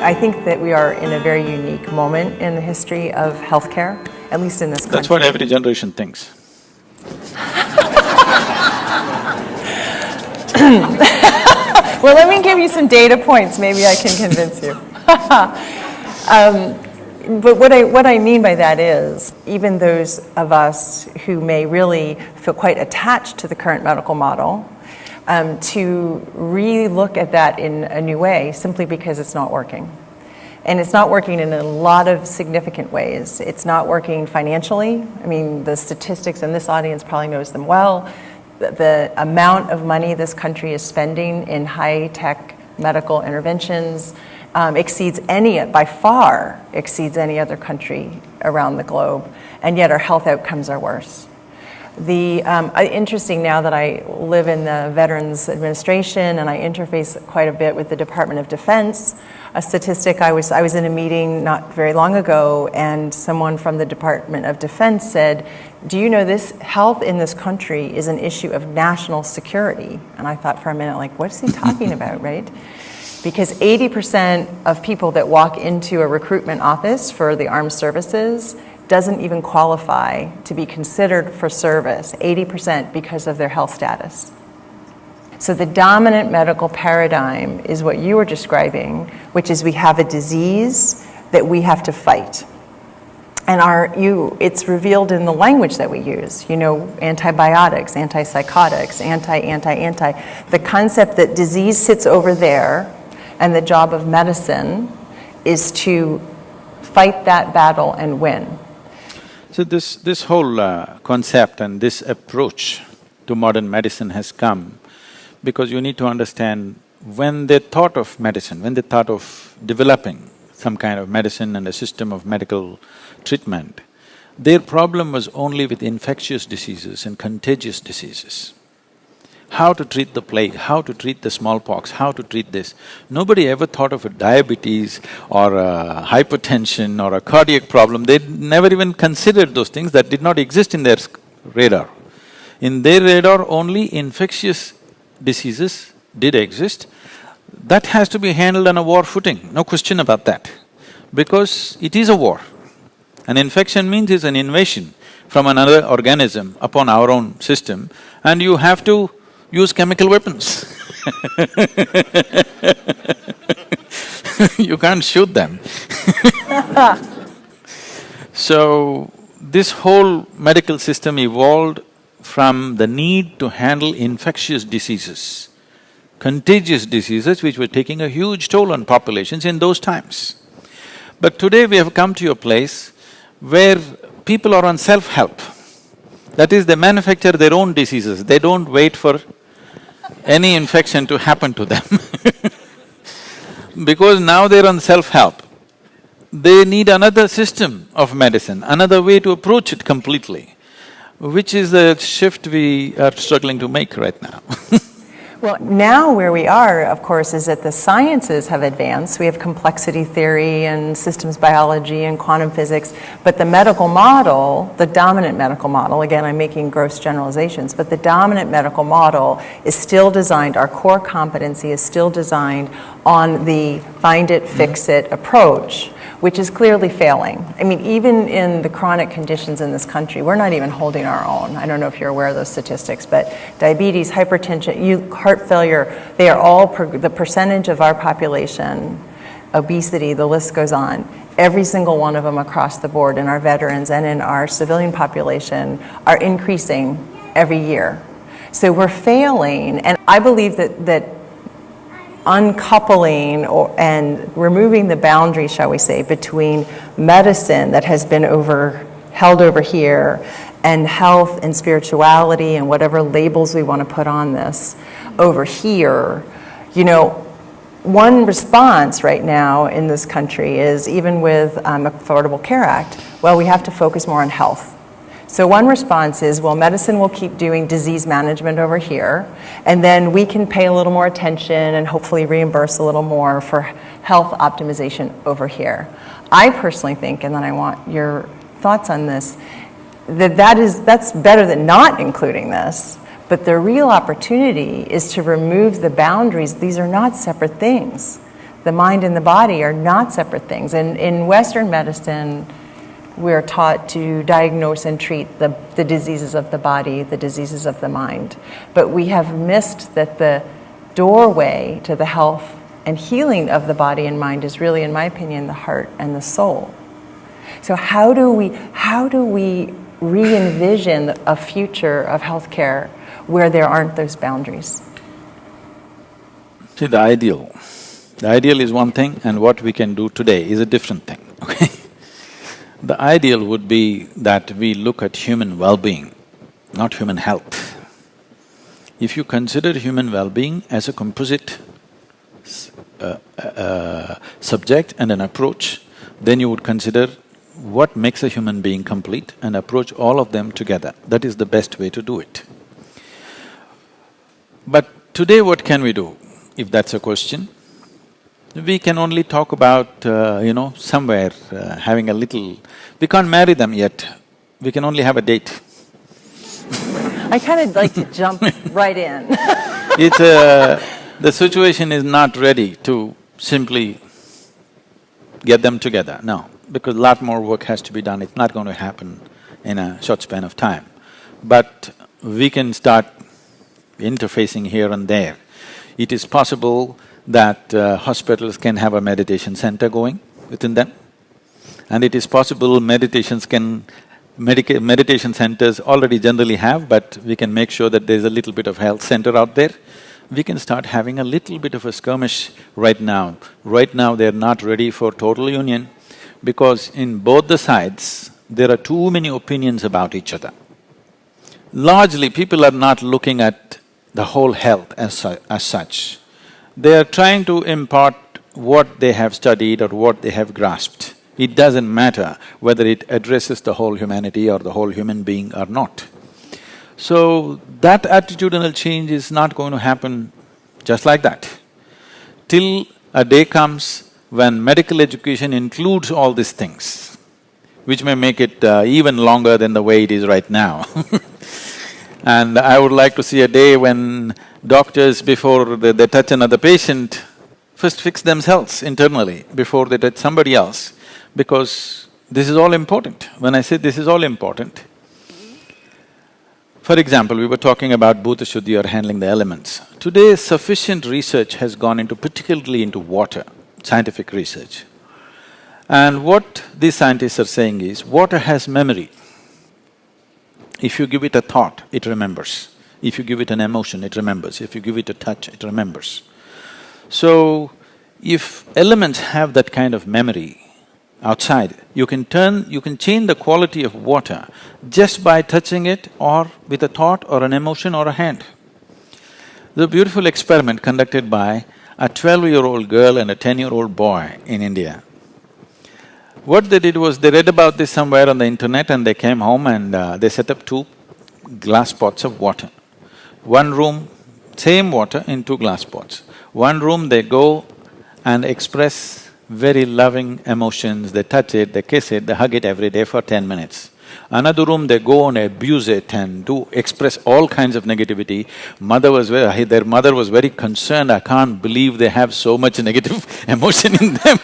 I think that we are in a very unique moment in the history of healthcare, at least in this country. That's what every generation thinks. Well, let me give you some data points, maybe I can convince you. But what I mean by that is, even those of us who may really feel quite attached to the current medical model, to re-look at that in a new way, simply because it's not working. And it's not working in a lot of significant ways. It's not working financially. I mean, the statistics in this audience probably knows them well. The amount of money this country is spending in high-tech medical interventions by far exceeds any other country around the globe, and yet our health outcomes are worse. Interesting now that I live in the Veterans Administration and I interface quite a bit with the Department of Defense, a statistic, I was in a meeting not very long ago and someone from the Department of Defense said, do you know this health in this country is an issue of national security? And I thought for a minute, like, what is he talking about, right? Because 80% of people that walk into a recruitment office for the armed services doesn't even qualify to be considered for service, 80% because of their health status. So the dominant medical paradigm is what you were describing, which is we have a disease that we have to fight. And it's revealed in the language that we use, antibiotics, antipsychotics, anti. The concept that disease sits over there and the job of medicine is to fight that battle and win. So this whole concept and this approach to modern medicine has come because you need to understand when they thought of medicine, when they thought of developing some kind of medicine and a system of medical treatment, their problem was only with infectious diseases and contagious diseases. How to treat the plague, how to treat the smallpox, how to treat this. Nobody ever thought of a diabetes or a hypertension or a cardiac problem. They never even considered those things that did not exist in their radar. In their radar, only infectious diseases did exist. That has to be handled on a war footing, no question about that, because it is a war. An infection means it's an invasion from another organism upon our own system, and you have to use chemical weapons. You can't shoot them. So, this whole medical system evolved from the need to handle infectious diseases, contagious diseases which were taking a huge toll on populations in those times. But today we have come to a place where people are on self-help. That is, they manufacture their own diseases, they don't wait for any infection to happen to them. Because now they're on self-help, they need another system of medicine, another way to approach it completely, which is the shift we are struggling to make right now. Well, now where we are, of course, is that the sciences have advanced. We have complexity theory and systems biology and quantum physics, but the medical model, the dominant medical model, again, I'm making gross generalizations, but the dominant medical model is still designed, our core competency is still designed on the find it, fix it approach, which is clearly failing. I mean, even in the chronic conditions in this country, we're not even holding our own. I don't know if you're aware of those statistics, but diabetes, hypertension, heart failure, they are all, the percentage of our population, obesity, the list goes on. Every single one of them across the board in our veterans and in our civilian population are increasing every year. So we're failing, and I believe that uncoupling and removing the boundary, shall we say, between medicine that has been held over here and health and spirituality and whatever labels we want to put on this over here. One response right now in this country is, even with Affordable Care Act, well, we have to focus more on health. So one response is, well, medicine will keep doing disease management over here, and then we can pay a little more attention and hopefully reimburse a little more for health optimization over here. I personally think, and then I want your thoughts on this, that's better than not including this, but the real opportunity is to remove the boundaries. These are not separate things. The mind and the body are not separate things. And in Western medicine, we're taught to diagnose and treat the diseases of the body, the diseases of the mind. But we have missed that the doorway to the health and healing of the body and mind is really, in my opinion, the heart and the soul. So how do we re-envision a future of healthcare where there aren't those boundaries? See, the ideal is one thing, and what we can do today is a different thing, okay? The ideal would be that we look at human well-being, not human health. If you consider human well-being as a composite subject and an approach, then you would consider what makes a human being complete and approach all of them together. That is the best way to do it. But today what can we do, if that's a question? We can only talk about, somewhere having a little… We can't marry them yet, we can only have a date. I kind of like to jump right in. The situation is not ready to simply get them together, no, because a lot more work has to be done, it's not going to happen in a short span of time. But we can start interfacing here and there. It is possible that hospitals can have a meditation center going within them, and it is possible meditation centers already generally have, but we can make sure that there's a little bit of health center out there. We can start having a little bit of a skirmish right now. Right now they're not ready for total union because in both the sides, there are too many opinions about each other. Largely, people are not looking at the whole health as such. They are trying to impart what they have studied or what they have grasped. It doesn't matter whether it addresses the whole humanity or the whole human being or not. So, that attitudinal change is not going to happen just like that. Till a day comes when medical education includes all these things, which may make it even longer than the way it is right now. And I would like to see a day when doctors, before they touch another patient, first fix themselves internally before they touch somebody else, because this is all important. When I say this is all important, for example, we were talking about Bhuta Shuddhi or handling the elements. Today, sufficient research has gone into, particularly into water, scientific research. And what these scientists are saying is, water has memory. If you give it a thought, it remembers. If you give it an emotion, it remembers. If you give it a touch, it remembers. So, if elements have that kind of memory outside, you can change the quality of water just by touching it or with a thought or an emotion or a hand. There's a beautiful experiment conducted by a 12-year-old girl and a 10-year-old boy in India. What they did was, they read about this somewhere on the internet and they came home and they set up 2 glass pots of water. One room, same water in 2 glass pots. One room they go and express very loving emotions, they touch it, they kiss it, they hug it every day for 10 minutes. Another room they go and abuse it and express all kinds of negativity. Their mother was very concerned, I can't believe they have so much negative emotion in them.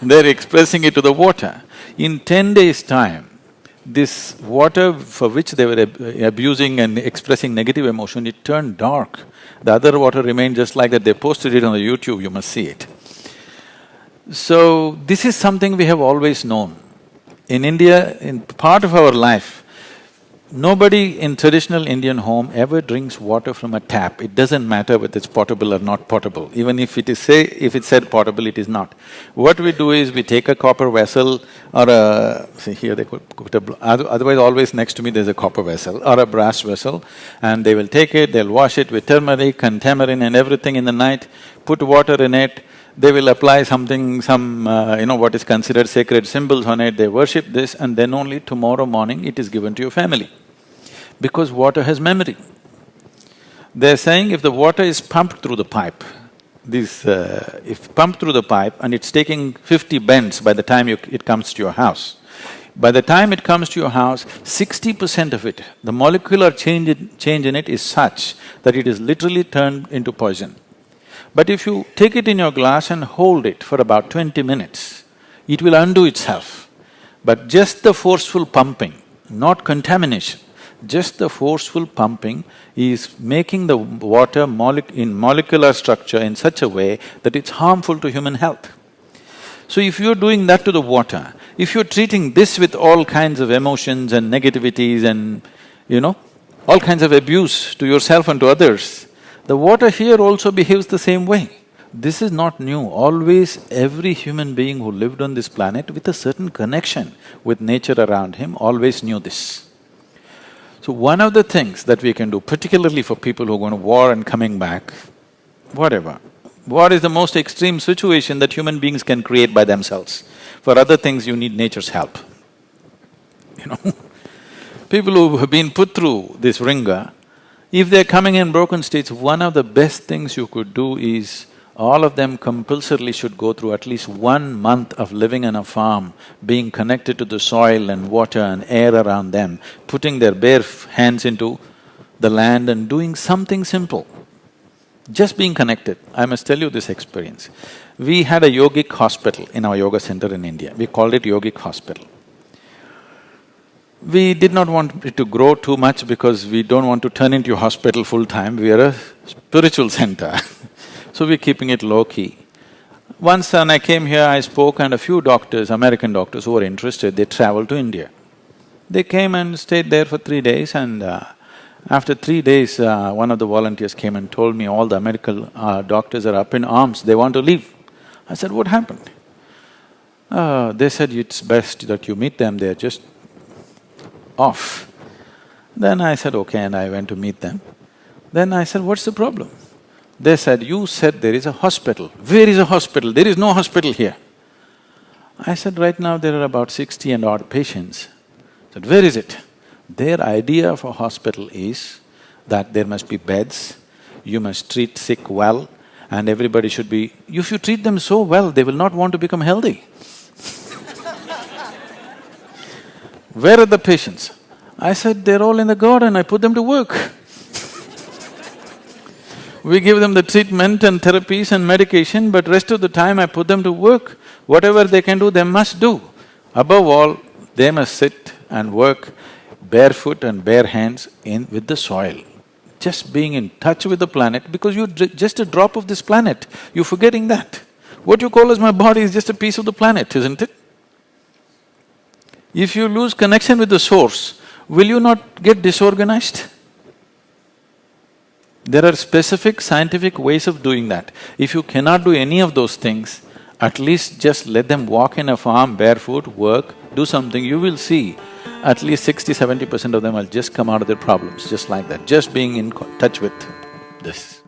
They're expressing it to the water. In 10 days' time, this water for which they were abusing and expressing negative emotion, it turned dark. The other water remained just like that. They posted it on the YouTube, you must see it. So, this is something we have always known. In India, in part of our life, nobody in traditional Indian home ever drinks water from a tap. It doesn't matter whether it's potable or not potable. Even if it's said potable, it is not. What we do is we take a copper vessel or see here they put otherwise always next to me there's a copper vessel or a brass vessel, and they will take it, they'll wash it with turmeric and tamarind and everything in the night, put water in it, they will apply what is considered sacred symbols on it, they worship this, and then only tomorrow morning it is given to your family. Because water has memory. They're saying if the water is pumped through the pipe, if pumped through the pipe and it's taking 50 bends by the time it comes to your house, by the time it comes to your house, 60% of it, the molecular change in it is such that it is literally turned into poison. But if you take it in your glass and hold it for about 20 minutes, it will undo itself. But just the forceful pumping, not contamination, just the forceful pumping is making the water in molecular structure in such a way that it's harmful to human health. So if you're doing that to the water, if you're treating this with all kinds of emotions and negativities and, all kinds of abuse to yourself and to others, the water here also behaves the same way. This is not new. Always every human being who lived on this planet with a certain connection with nature around him always knew this. So one of the things that we can do, particularly for people who are going to war and coming back, whatever, war is the most extreme situation that human beings can create by themselves. For other things, you need nature's help. People who have been put through this ringer, if they're coming in broken states, one of the best things you could do is all of them compulsorily should go through at least 1 month of living on a farm, being connected to the soil and water and air around them, putting their bare hands into the land and doing something simple. Just being connected. I must tell you this experience. We had a yogic hospital in our yoga center in India. We called it Yogic Hospital. We did not want it to grow too much because we don't want to turn into a hospital full-time. We are a spiritual center so we're keeping it low-key. Once when I came here, I spoke and a few doctors, American doctors who were interested, they traveled to India. They came and stayed there for 3 days and after 3 days, one of the volunteers came and told me all the American doctors are up in arms, they want to leave. I said, what happened? They said, it's best that you meet them, they're just off. Then I said, okay, and I went to meet them. Then I said, what's the problem? They said, you said there is a hospital. Where is a hospital? There is no hospital here. I said, right now there are about 60 and odd patients. I said, where is it? Their idea of a hospital is that there must be beds, you must treat sick well, and everybody should be… If you treat them so well, they will not want to become healthy. Where are the patients? I said, they're all in the garden, I put them to work. We give them the treatment and therapies and medication, but rest of the time I put them to work. Whatever they can do, they must do. Above all, they must sit and work barefoot and bare hands with the soil. Just being in touch with the planet, because you're just a drop of this planet, you're forgetting that. What you call as my body is just a piece of the planet, isn't it? If you lose connection with the source, will you not get disorganized? There are specific scientific ways of doing that. If you cannot do any of those things, at least just let them walk in a farm barefoot, work, do something, you will see at least 60–70% of them will just come out of their problems, just like that, just being in touch with this.